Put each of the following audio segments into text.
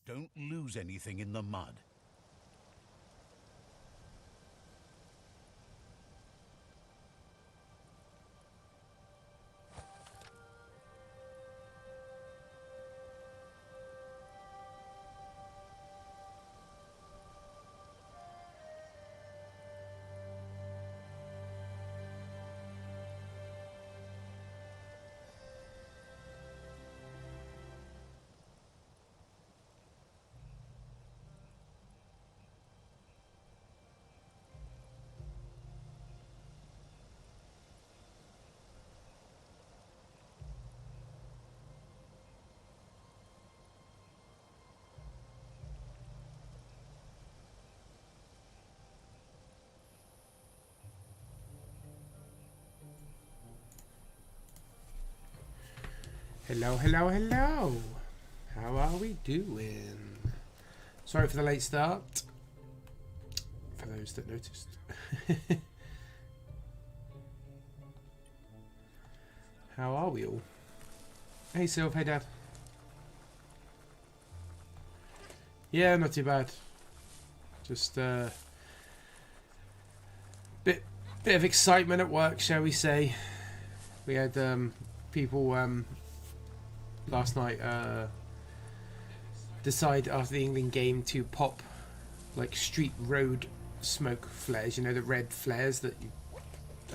Don't lose anything in the mud. Hello, hello, hello. How are we doing? Sorry for the late start. For those that noticed. How are we all? Hey, Sylv. Hey, Dad. Yeah, not too bad. Just bit of excitement at work, shall we say? We had people last night decide after the England game to pop like street road smoke flares, you know, the red flares that you,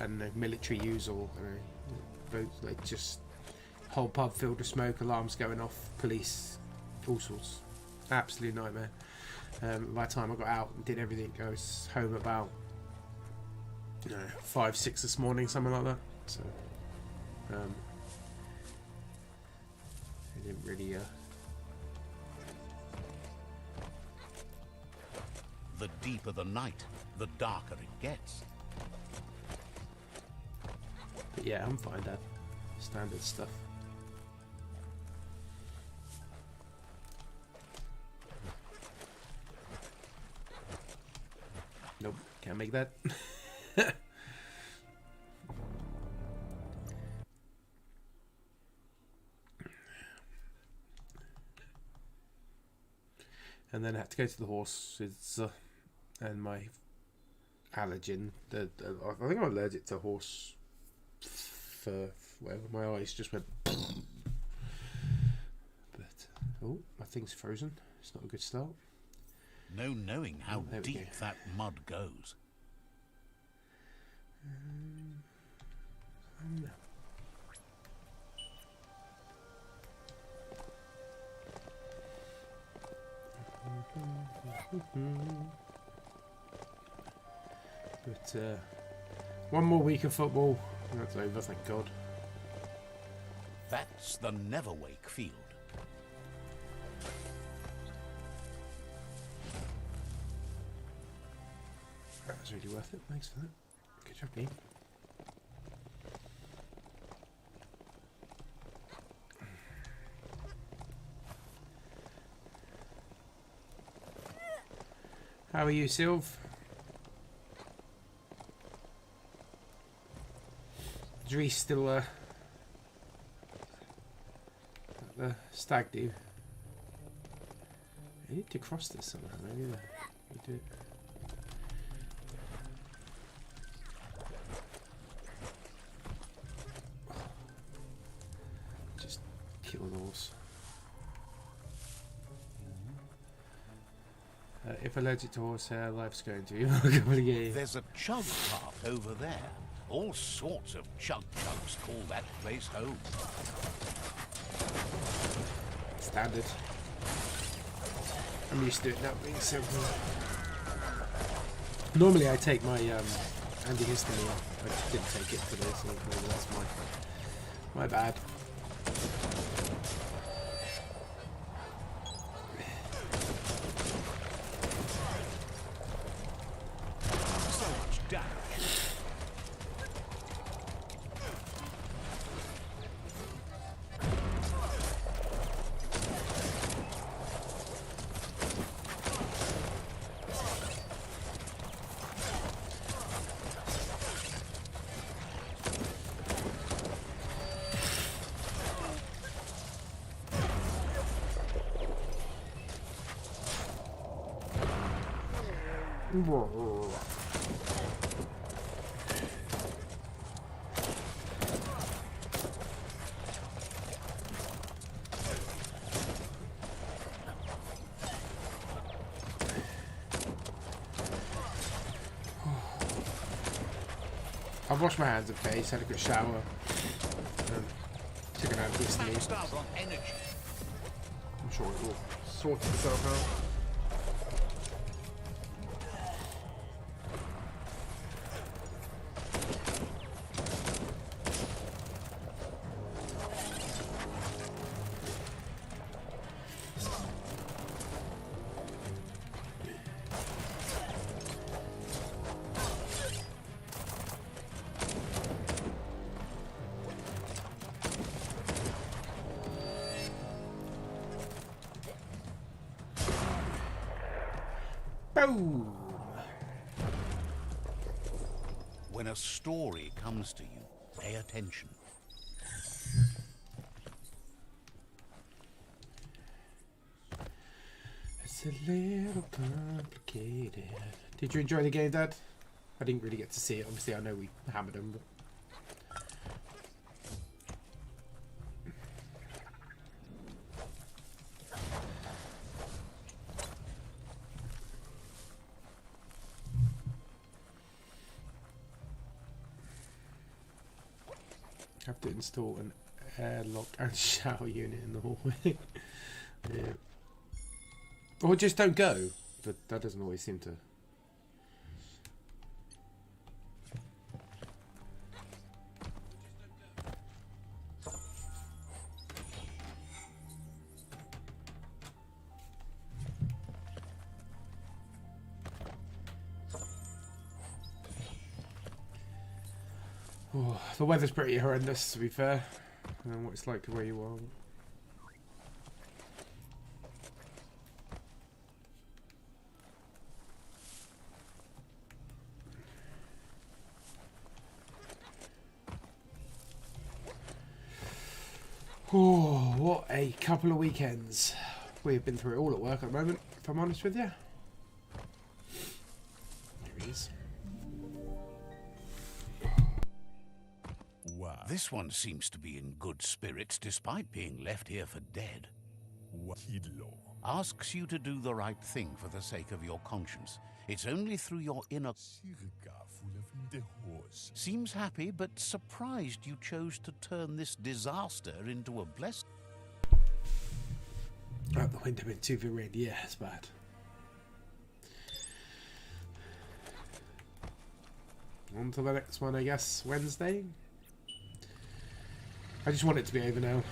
I don't know, military use, or like just whole pub filled with smoke, alarms going off, police, all sorts. Absolute nightmare. By the time I got out and did everything, I was home about 5, 6 this morning, something like that. So I didn't really The deeper the night, the darker it gets. but yeah, I'm fine, Dad. Standard stuff. Nope, can't make that. And then I had to go to the horses and my allergen. I think I'm allergic to horse fur. Whatever, my eyes just went. But oh, my thing's frozen. It's not a good start. No knowing how deep that mud goes. No. But one more week of football, and that's over, thank God. That's the Neverwake field. That was really worth it, thanks for that. Good job, Dean. How are you, Sylv? Is Reece still at the stag do? I need to cross this somehow, maybe. We do it. Just kill the horse. If allergic to horsehair, life's going to be complicated. There's a chug path over there. All sorts of chug chugs call that place home. Standard. I'm used to it now being simple. Normally I take my antihistamine. I didn't take it today, so maybe that's my bad. I've washed my hands and face, had a good shower, taken out recently. I'm sure it will sort itself out. Boom! When a story comes to you, pay attention. It's a little complicated. Did you enjoy the game, Dad? I didn't really get to see it. Obviously, I know we hammered them, but... have to install an airlock and shower unit in the hallway. Yeah. Or just don't go, but that doesn't always seem to. Oh, the weather's pretty horrendous, to be fair. I don't know what it's like where you are. Oh, what a couple of weekends. We've been through it all at work at the moment, if I'm honest with you. There he is. Wow. This one seems to be in good spirits despite being left here for dead. Asks you to do the right thing for the sake of your conscience. It's only through your inner... Seems happy, but surprised you chose to turn this disaster into a blessing. Out the window into the rain. Yeah, it's bad. On to the next one, I guess. Wednesday. I just want it to be over now.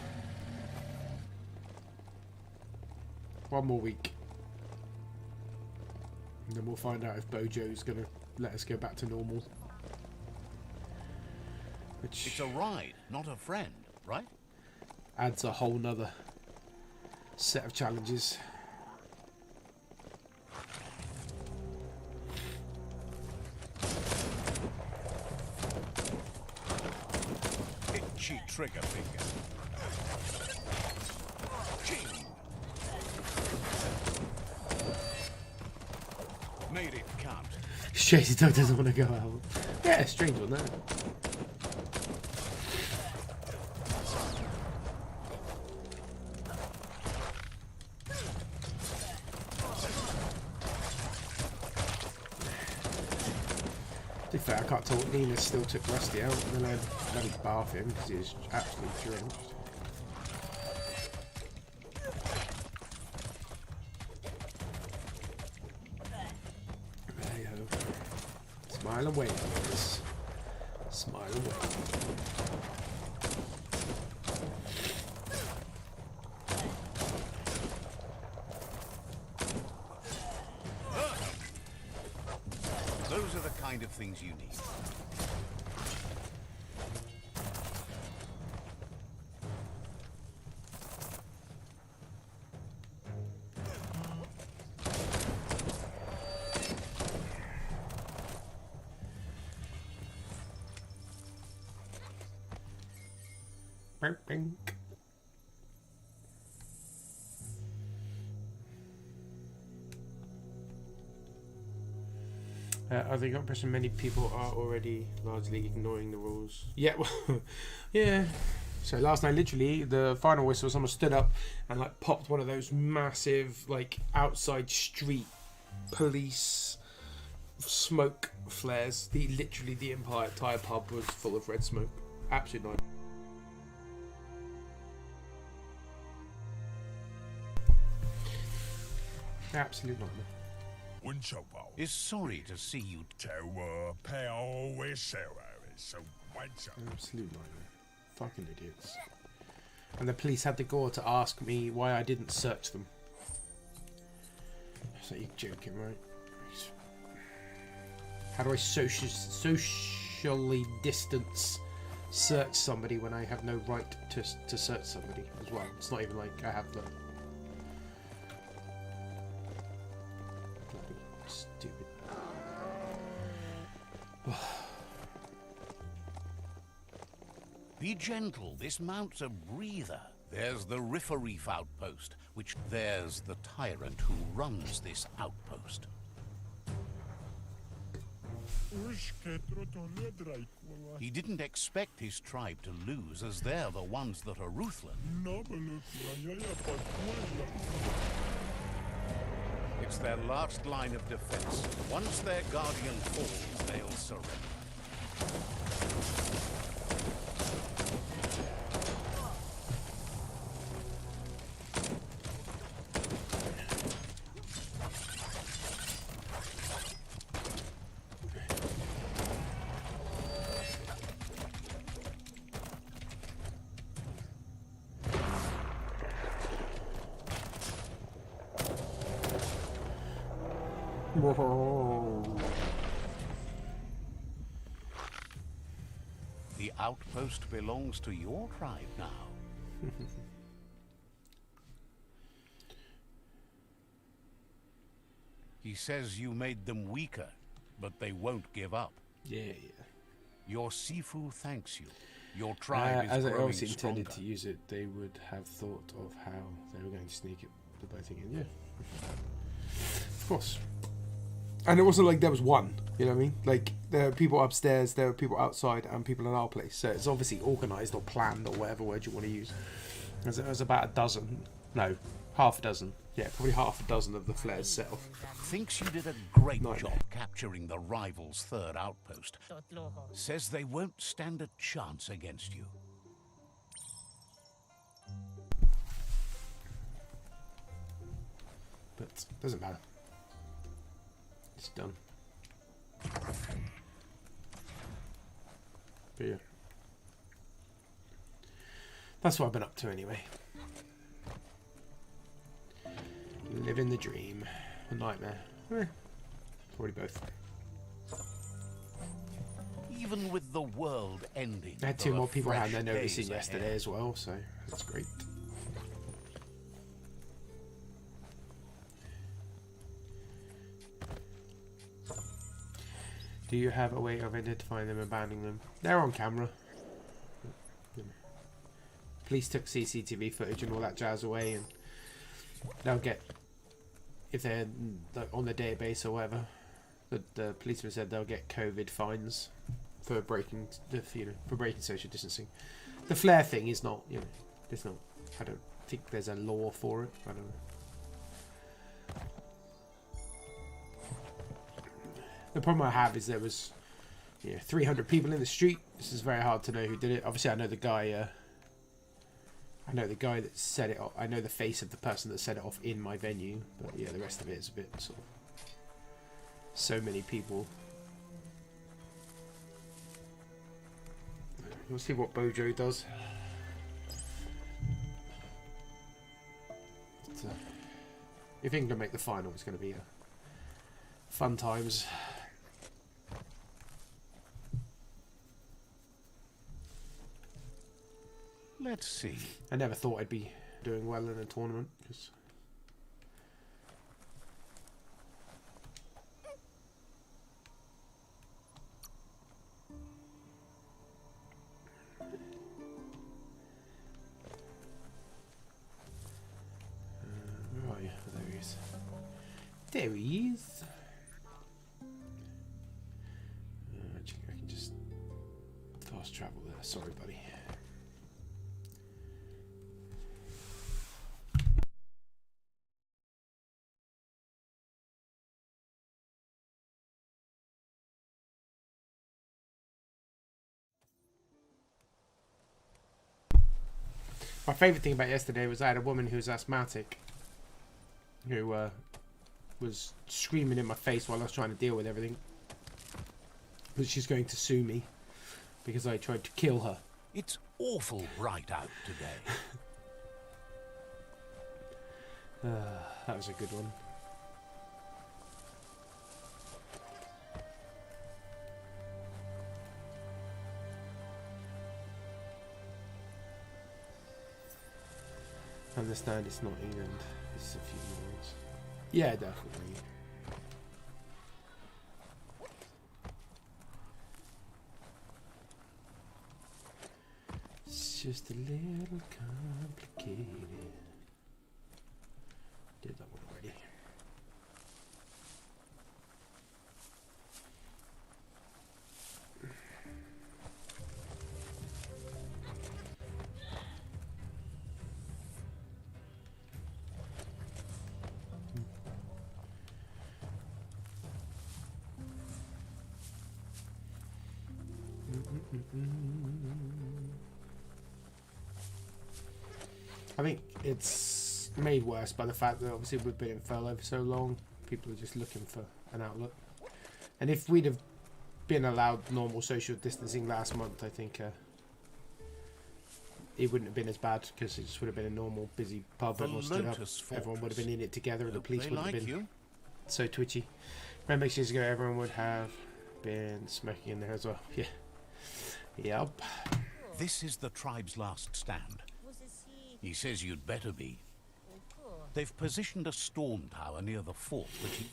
One more week. And then we'll find out if Bojo's going to let us go back to normal. Which it's a ride, not a friend, right? adds a whole nother set of challenges. Itchy trigger finger. Ching. Made it count. Shady Dog doesn't want to go out. Yeah, strange one, that. To be fair, I can't tell. Nina still took Rusty out, and then I let him bath him because he was absolutely drenched. There you go. Smile away, boys. Smile away. Those are the kind of things you need. Bink. I think the impression many people are already largely ignoring the rules. Yeah, well, yeah. So last night, literally, the final whistle, someone stood up and like popped one of those massive like outside street police smoke flares. Literally the entire pub was full of red smoke. Absolute nightmare. Absolute nightmare. Is sorry to see you. Absolute nightmare. Fucking idiots. And the police had the gall to ask me why I didn't search them. So you're joking, right? How do I socially distance search somebody when I have no right to search somebody as well? It's not even like I have the... Bloody stupid. Be gentle, this mount's a breather. There's the Riffereef outpost, which there's the tyrant who runs this outpost. He didn't expect his tribe to lose, as they're the ones that are ruthless. It's their last line of defense. Once their guardian falls, they'll surrender. The outpost belongs to your tribe now. He says you made them weaker, but they won't give up. Yeah. Your Sifu thanks you. Your tribe is as I growing obviously intended stronger. to use it, they would have thought of how they were going to sneak it by thinking, yeah. Of course. And it wasn't like there was one, you know what I mean? Like, there are people upstairs, there are people outside, and people in our place. So it's obviously organised or planned or whatever word you want to use. There's about a dozen. No, half a dozen. Yeah, probably half a dozen of the flares set off. Thinks you did a great Nightmare. job capturing the rival's third outpost. Says they won't stand a chance against you. But doesn't matter. It's done. But yeah. That's what I've been up to anyway. Living the dream. A nightmare. Probably both. Even with the world ending, I had two there are more people fresh hand their notice days in yesterday ahead. as well, so that's great. Do you have a way of identifying them and banning them? They're on camera. Police took CCTV footage and all that jazz away, and they'll get, if they're on the database or whatever, the policeman said they'll get COVID fines for breaking, for breaking social distancing. The flare thing is not, there's not. I don't think there's a law for it. I don't know. The problem I have is there was 300 people in the street. This is very hard to know who did it. Obviously, I know the guy. I know the guy that set it off. I know the face of the person that set it off in my venue. But yeah, the rest of it is a bit sort of. So many people. We'll see what Bojo does. But, if England make the final, it's going to be fun times. Let's see. I never thought I'd be doing well in a tournament. Cause where are you? There he is. There he is. Sorry, buddy. My favourite thing about yesterday was I had a woman who was asthmatic who was screaming in my face while I was trying to deal with everything. But she's going to sue me because I tried to kill her. It's awful bright out today. That was a good one. I understand it's not England, it's a few years. Yeah, definitely. It's just a little complicated. Did that one already. I think it's made worse by the fact that obviously we've been in furlough for so long. People are just looking for an outlet. And if we'd have been allowed normal social distancing last month, I think it wouldn't have been as bad because it just would have been a normal busy pub. Everyone stood up. Everyone would have been in it together, and the police wouldn't have been so twitchy. Remember 6 years ago, everyone would have been smoking in there as well. Yeah. Yep. This is the tribe's last stand. He says you'd better be. They've positioned a storm tower near the fort, but he...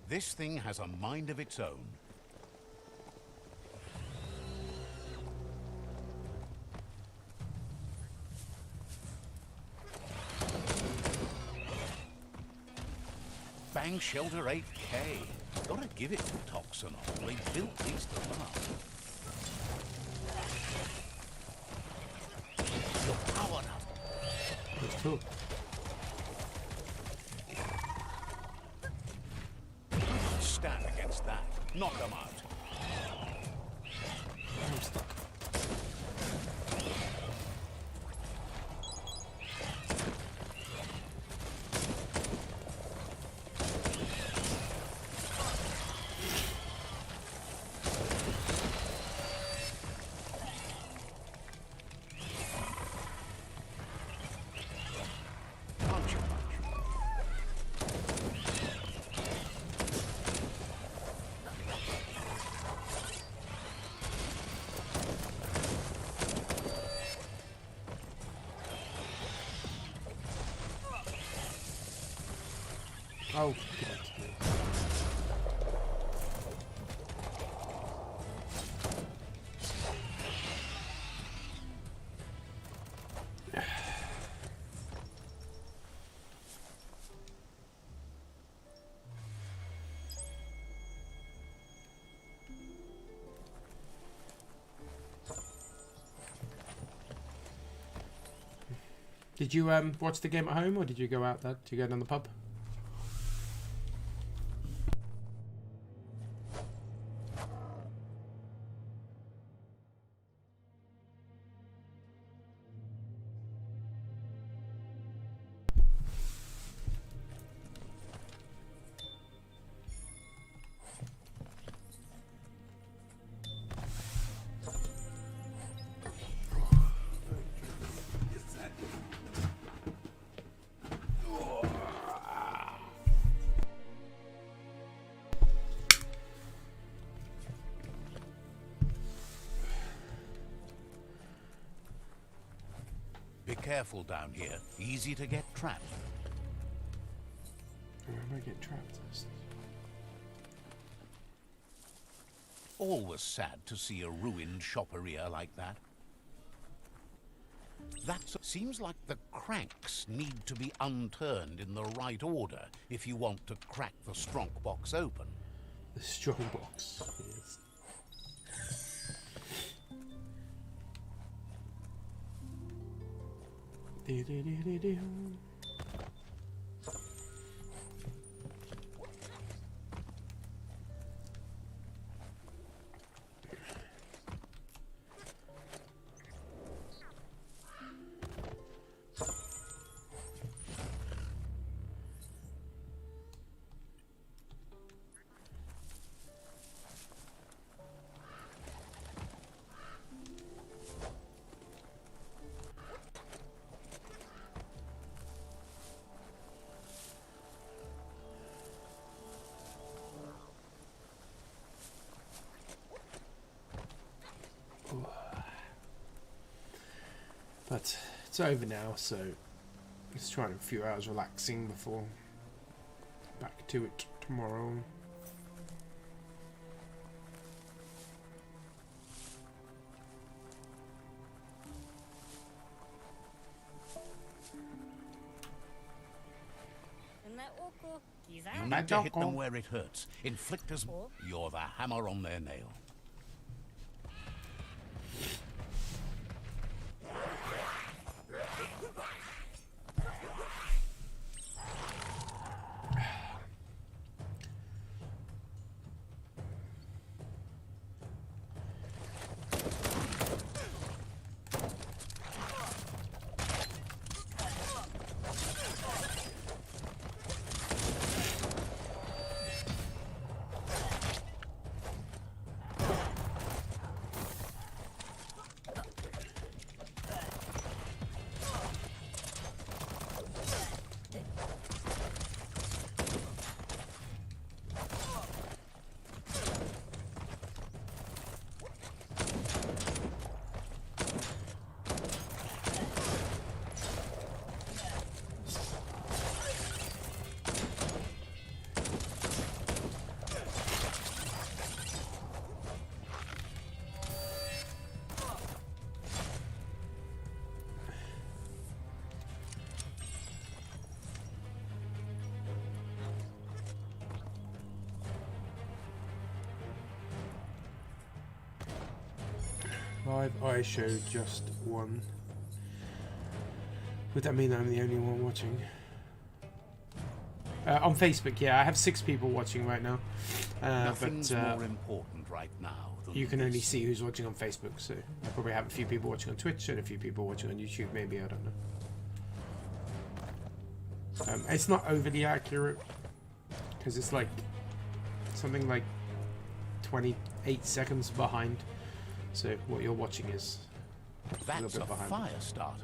This thing has a mind of its own. Bang Shelter 8K. Gotta give it to Toxanol. They built these to last. You're powered up. That's cool. Stand against that. Knock them out. I'm stuck. Oh, Did you watch the game at home, or did you go out there? Did you go down the pub? Be careful down here. Easy to get trapped. Where am I getting trapped? Always sad to see a ruined shopperia like that. Seems like the cranks need to be unturned in the right order if you want to crack the strong box open. The strong box. Yes. But it's over now, so let's try a few hours relaxing before back to it tomorrow. You need to hit them where it hurts. Inflict as you're the hammer on their nail. I showed just one. Would that mean I'm the only one watching? On Facebook, yeah, I have 6 people watching right now. Nothing's more important right now than you can only see who's watching on Facebook, so I probably have a few people watching on Twitch and a few people watching on YouTube, maybe, I don't know. It's not overly accurate, because it's like something like 28 seconds behind. So what you're watching is a little bit behind. Fire starter.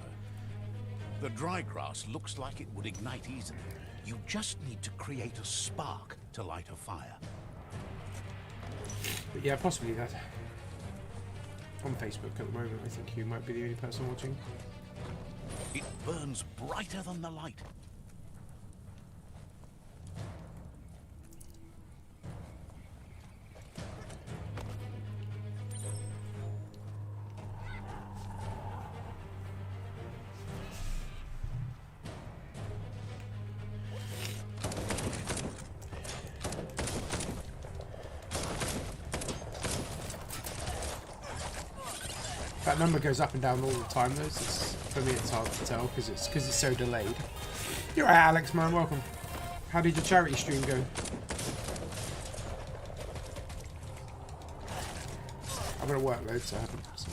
The dry grass looks like it would ignite easily. You just need to create a spark to light a fire. But yeah, possibly that. On Facebook at the moment, I think you might be the only person watching. It burns brighter than the light. That number goes up and down all the time, though. So for me, it's hard to tell because it's so delayed. You're right, Alex, man. Welcome. How did your charity stream go? I'm gonna work loads, so I haven't. So.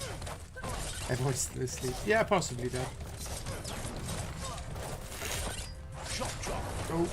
Everyone's still asleep. Yeah, possibly, Dad. Oh.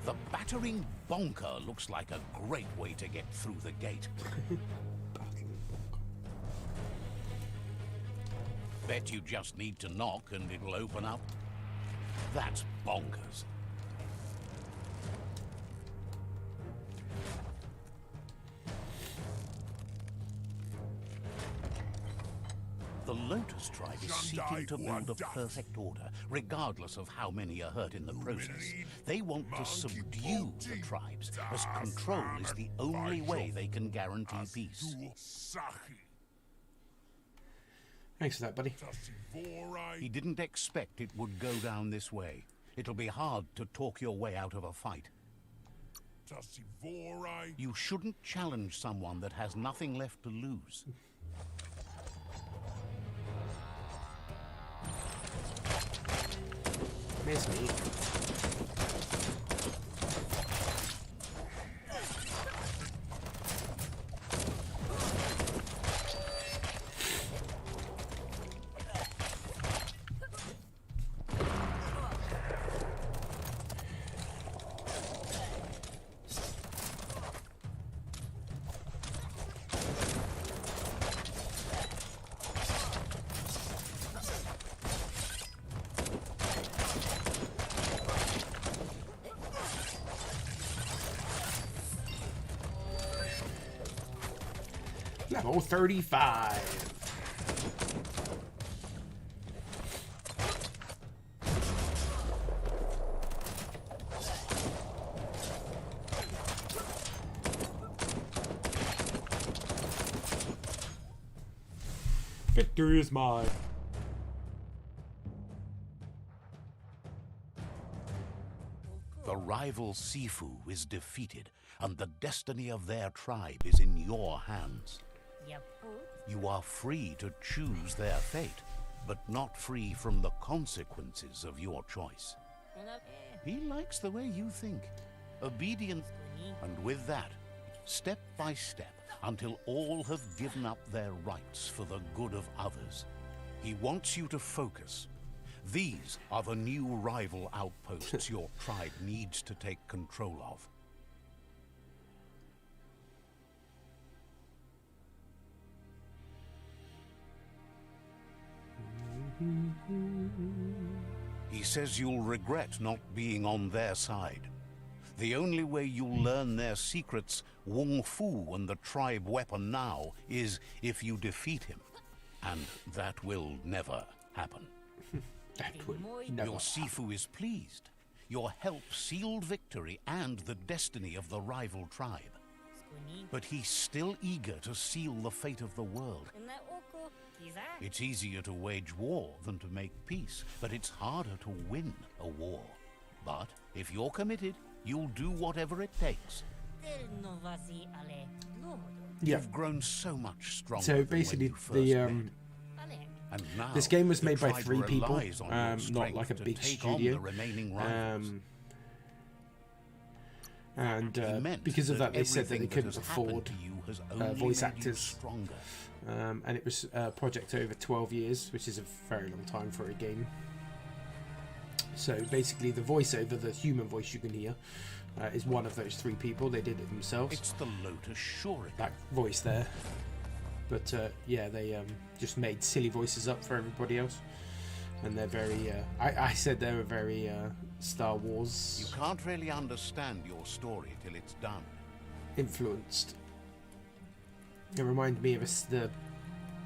The battering bonker looks like a great way to get through the gate. Bet you just need to knock and it'll open up. That's bonkers. The Lotus tribe is seeking to build a perfect order, regardless of how many are hurt in the process. They want to subdue the tribes, as control is the only way they can guarantee peace. Thanks for that, buddy. He didn't expect it would go down this way. It'll be hard to talk your way out of a fight. You shouldn't challenge someone that has nothing left to lose. Miss me. Level 35. Victory is mine. The rival Sifu is defeated, and the destiny of their tribe is in your hands. You are free to choose their fate, but not free from the consequences of your choice. He likes the way you think. Obedient, and with that, step by step, until all have given up their rights for the good of others. He wants you to focus. These are the new rival outposts your tribe needs to take control of. He says you'll regret not being on their side. The only way you'll learn their secrets, Wung Fu and the tribe weapon now, is if you defeat him. And that will never happen. Your Sifu is pleased. Your help sealed victory and the destiny of the rival tribe. But he's still eager to seal the fate of the world. It's easier to wage war than to make peace, but it's harder to win a war. But if you're committed, you'll do whatever it takes. You've grown so much stronger. So basically, this game was made by 3 people, not like a big studio. And because of that, they said that they couldn't afford voice actors. And it was a project over 12 years, which is a very long time for a game. So basically, the voiceover, the human voice you can hear, is one of those 3 people. They did it themselves. It's the Lotus Shore. That voice there. But yeah, they just made silly voices up for everybody else. And they're very... I said they were very Star Wars... You can't really understand your story till it's done. Influenced. It reminded me of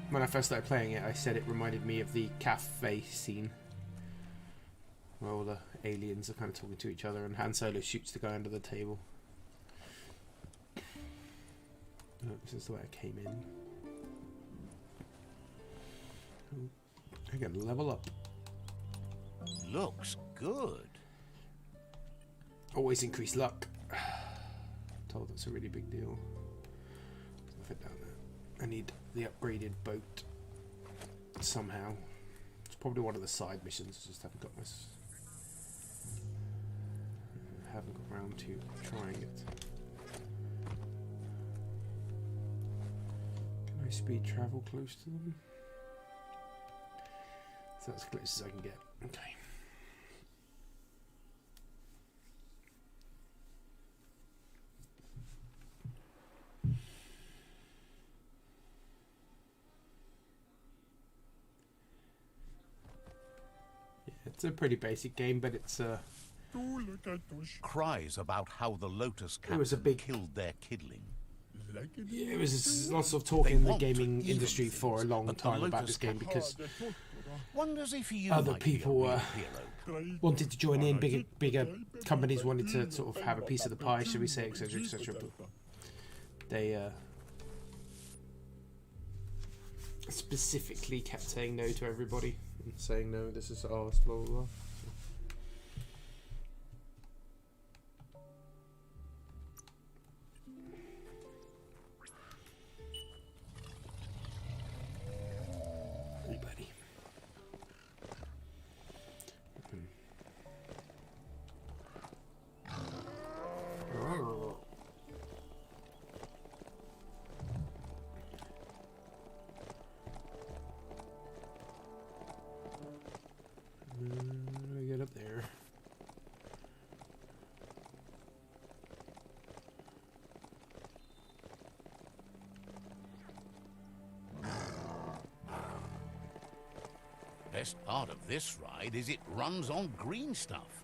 when I first started playing it, I said it reminded me of the cafe scene. Where all the aliens are kind of talking to each other and Han Solo shoots the guy under the table. Oh, this is the way I came in. Oh, I can level up. Looks good. Always increase luck. Told that's a really big deal. Nothing down there. I need the upgraded boat somehow. It's probably one of the side missions. I just haven't got this. I haven't got around to trying it. Can I speed travel close to them? So that's as close as I can get. Okay. It's a pretty basic game, but it's Cries about how the Lotus It was a Captain big- killed their kidling. it was lots of talk They in the want gaming even industry for a things, long but the time about Lotus this game Captain- because Wonders if you other might be a people real hero. wanted to join in, bigger companies wanted to sort of have a piece of the pie, shall we say, etc., etc. But they specifically kept saying no to everybody and saying no, this is ours, blah blah blah. Hey, buddy. Let me get up there. Best part of this ride is it runs on green stuff.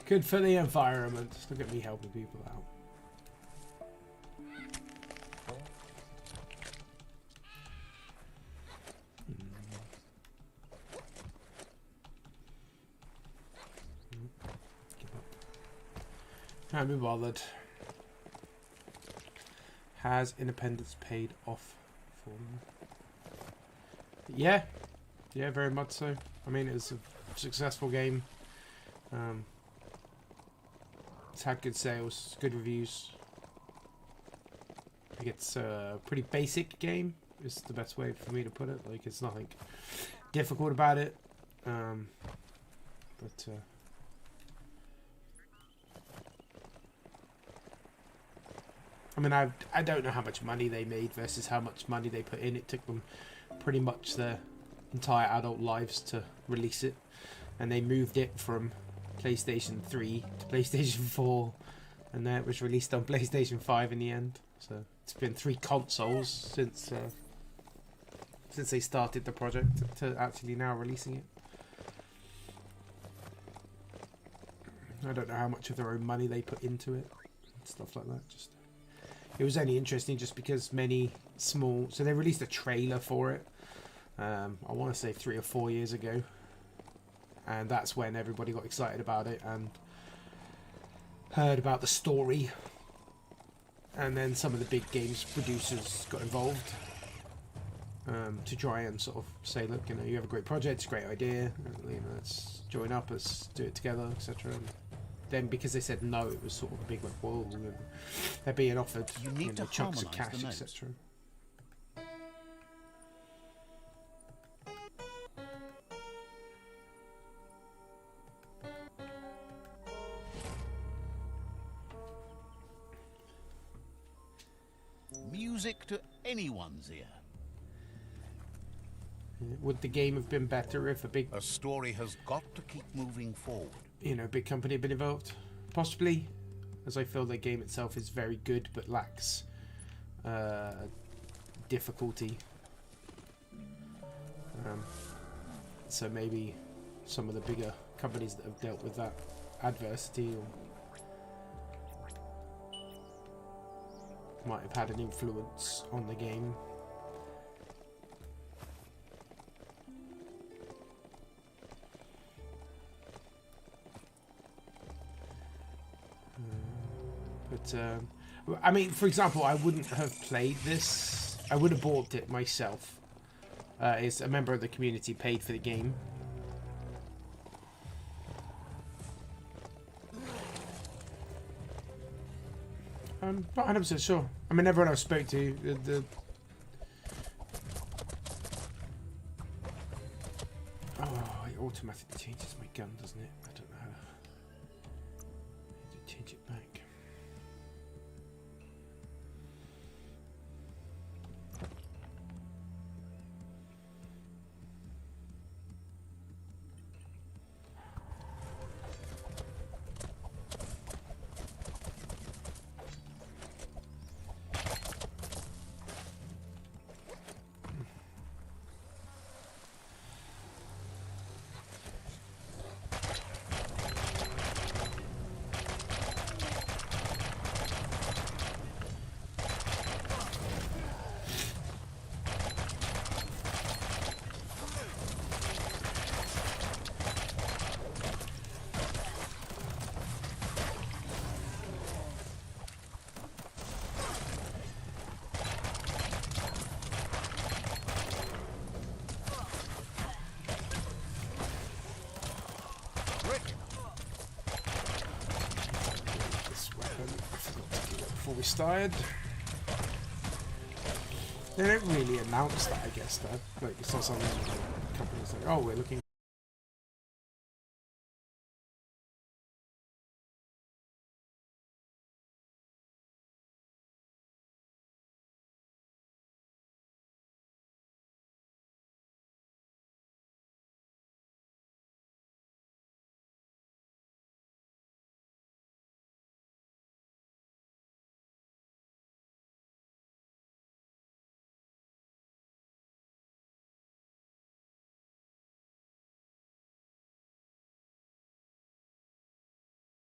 Good for the environment. Look at me helping people out. Can't be bothered. Has independence paid off for me? Yeah, yeah, very much so. I mean, it's a successful game. It's had good sales, good reviews. I think it's a pretty basic game. Is the best way for me to put it. Like, it's nothing difficult about it. I mean, I don't know how much money they made versus how much money they put in. It took them pretty much their entire adult lives to release it, and they moved it from PlayStation 3 to PlayStation 4, and then it was released on PlayStation 5 in the end. So it's been 3 consoles since they started the project to actually now releasing it. I don't know how much of their own money they put into it, stuff like that. It was only interesting just because many small... So they released a trailer for it, I want to say 3 or 4 years ago. And that's when everybody got excited about it and heard about the story. And then some of the big games producers got involved to try and sort of say, look, you know, you have a great project, it's a great idea, you know, let's join up, let's do it together, etc. Then because they said no, it was sort of a big like, whoa, you know, they're being offered chunks of cash, etc. Music to anyone's ear. Would the game have been better if A story has got to keep moving forward. big company had been involved? Possibly, as I feel the game itself is very good but lacks difficulty. So maybe some of the bigger companies that have dealt with that adversity might have had an influence on the game. I mean, for example, I wouldn't have played this. I would have bought it myself. As a member of the community paid for the game. I'm not 100% sure. I mean, everyone I spoke to, oh, it automatically changes my gun, doesn't it? I don't know how to change it back. before we started. They don't really announce that, I guess, though. Like, it's not something the company's like, oh, we're looking